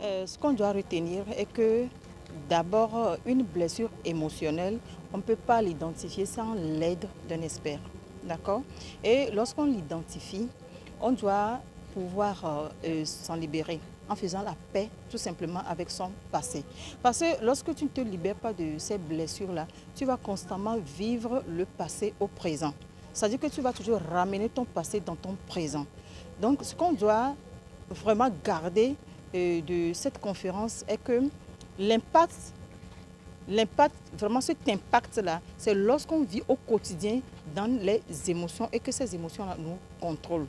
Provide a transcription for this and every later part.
Ce qu'on doit retenir est que d'abord, une blessure émotionnelle, on ne peut pas l'identifier sans l'aide d'un expert. D'accord? Et lorsqu'on l'identifie, on doit pouvoir s'en libérer en faisant la paix tout simplement avec son passé. Parce que lorsque tu ne te libères pas de ces blessures-là, tu vas constamment vivre le passé au présent. C'est-à-dire que tu vas toujours ramener ton passé dans ton présent. Donc ce qu'on doit vraiment garder de cette conférence est que l'impact, vraiment cet impact-là, c'est lorsqu'on vit au quotidien dans les émotions et que ces émotions-là nous contrôlent.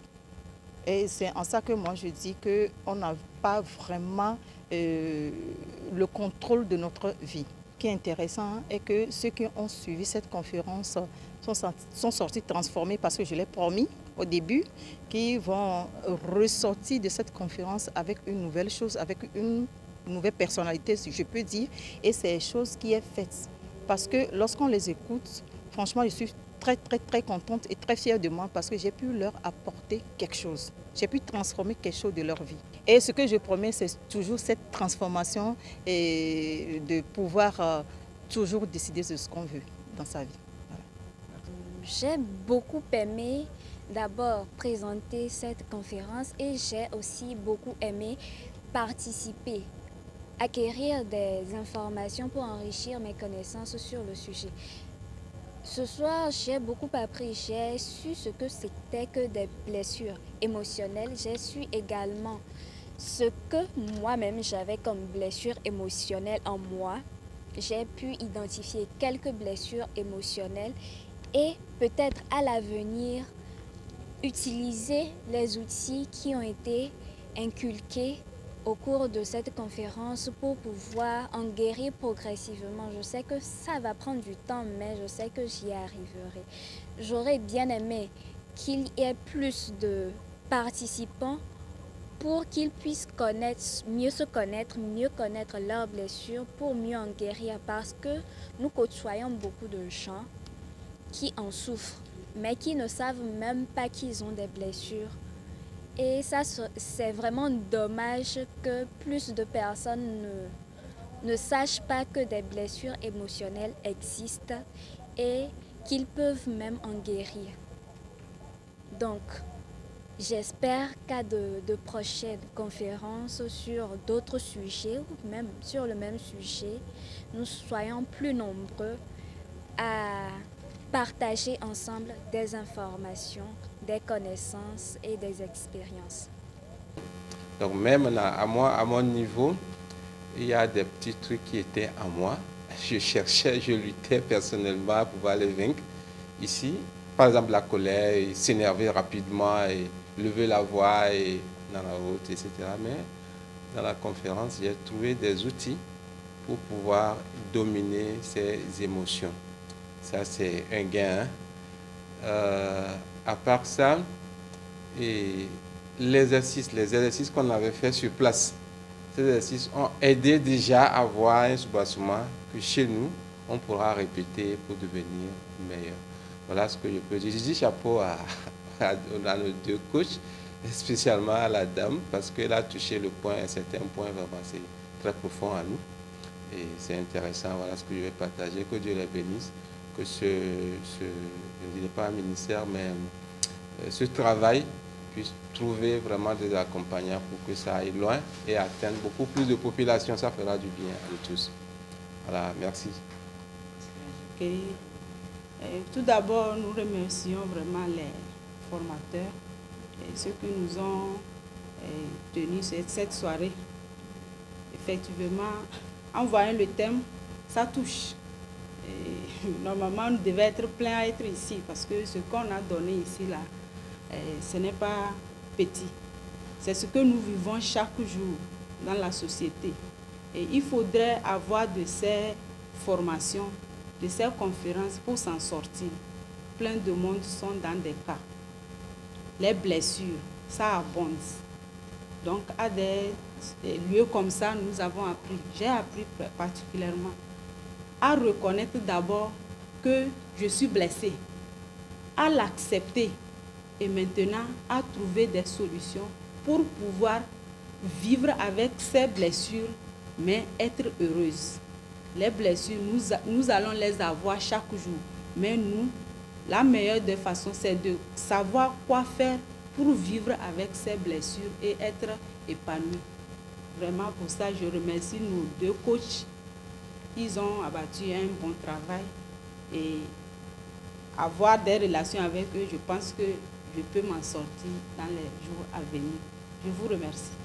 Et c'est en ça que moi je dis qu'on n'a pas vraiment le contrôle de notre vie. Ce qui est intéressant est que ceux qui ont suivi cette conférence sont sortis transformés parce que je l'ai promis au début, qui vont ressortir de cette conférence avec une nouvelle chose, avec une nouvelle personnalité, si je peux dire, et c'est chose qui est faite. Parce que lorsqu'on les écoute, franchement, je suis très contente et très fière de moi parce que j'ai pu leur apporter quelque chose. J'ai pu transformer quelque chose de leur vie. Et ce que je promets, c'est toujours cette transformation et de pouvoir toujours décider de ce qu'on veut dans sa vie. Voilà. J'ai beaucoup aimé d'abord présenter cette conférence et j'ai aussi beaucoup aimé participer, acquérir des informations pour enrichir mes connaissances sur le sujet. Ce soir, j'ai beaucoup appris. J'ai su ce que c'était que des blessures émotionnelles. J'ai su également ce que moi-même j'avais comme blessures émotionnelles en moi. J'ai pu identifier quelques blessures émotionnelles et peut-être à l'avenir utiliser les outils qui ont été inculqués au cours de cette conférence pour pouvoir en guérir progressivement. Je sais que ça va prendre du temps, mais je sais que j'y arriverai. J'aurais bien aimé qu'il y ait plus de participants pour qu'ils puissent se connaître, mieux connaître leurs blessures, pour mieux en guérir, parce que nous côtoyons beaucoup de gens qui en souffrent, mais qui ne savent même pas qu'ils ont des blessures. Et ça, c'est vraiment dommage que plus de personnes ne sachent pas que des blessures émotionnelles existent et qu'ils peuvent même en guérir. Donc, j'espère qu'à de prochaines conférences sur d'autres sujets ou même sur le même sujet, nous soyons plus nombreux à partager ensemble des informations, des connaissances et des expériences. Donc même à mon niveau, il y a des petits trucs qui étaient à moi. Je luttais personnellement pour pouvoir les vaincre. Ici, par exemple, la colère, s'énerver rapidement et lever la voix et dans la route, etc. Mais dans la conférence, j'ai trouvé des outils pour pouvoir dominer ces émotions. Ça, c'est un gain. Hein? À part ça, et les exercices qu'on avait fait sur place, ces exercices ont aidé déjà à avoir un soubassement que chez nous, on pourra répéter pour devenir meilleur. Voilà ce que je peux dire. Je dis chapeau à nos deux coachs, spécialement à la dame, parce qu'elle a touché le point, un certain point vraiment, c'est très profond à nous. Et c'est intéressant, voilà ce que je vais partager. Que Dieu les bénisse, que je ne dirais pas un ministère, mais ce travail puisse trouver vraiment des accompagnants pour que ça aille loin et atteindre beaucoup plus de population. Ça fera du bien à nous tous. Voilà, merci. Okay. Tout d'abord, nous remercions vraiment les formateurs et ceux qui nous ont tenu cette soirée. Effectivement, en voyant le thème, ça touche. Et normalement, nous devions être plein à être ici parce que ce qu'on a donné ici, là, ce n'est pas petit. C'est ce que nous vivons chaque jour dans la société. Et il faudrait avoir de ces formations, de ces conférences pour s'en sortir. Plein de monde sont dans des cas. Les blessures, ça abonde. Donc, à des lieux comme ça, nous avons appris, j'ai appris particulièrement à reconnaître d'abord que je suis blessée, à l'accepter et maintenant à trouver des solutions pour pouvoir vivre avec ces blessures, mais être heureuse. Les blessures, nous allons les avoir chaque jour, mais nous, la meilleure des façons, c'est de savoir quoi faire pour vivre avec ces blessures et être épanoui. Vraiment, pour ça, je remercie nos 2 coachs. Ils ont abattu un bon travail et avoir des relations avec eux, je pense que je peux m'en sortir dans les jours à venir. Je vous remercie.